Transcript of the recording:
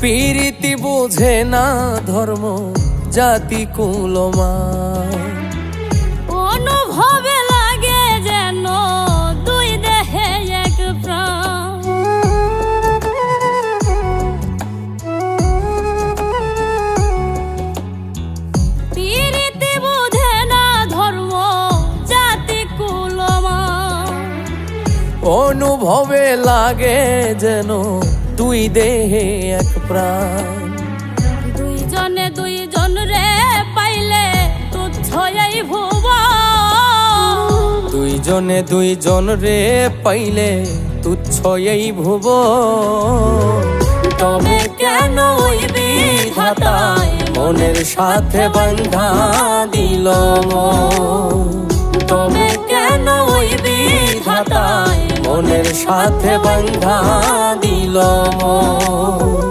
পীরিতি বোঝে না ধর্ম জাতি কুলমান, অনুভবে লাগে যেন দুই দেহে এক প্রাণ। পীরিতি বোঝে না ধর্ম জাতি কুলমান, অনুভবে লাগে যেন দুই দেহে এক প্রাণ। দুইজনে দুইজন রে পাইলে তুচ্ছ এই ভুবন, দুইজনে দুইজন রে পাইলে তুচ্ছ এই ভুবন। তবে কেন ওই বিধাতায় মনের সাথে বান্ধা দিল মন, তবে কেন ওই বিধাতায় মনের সাথে বান্ধা দিল মন।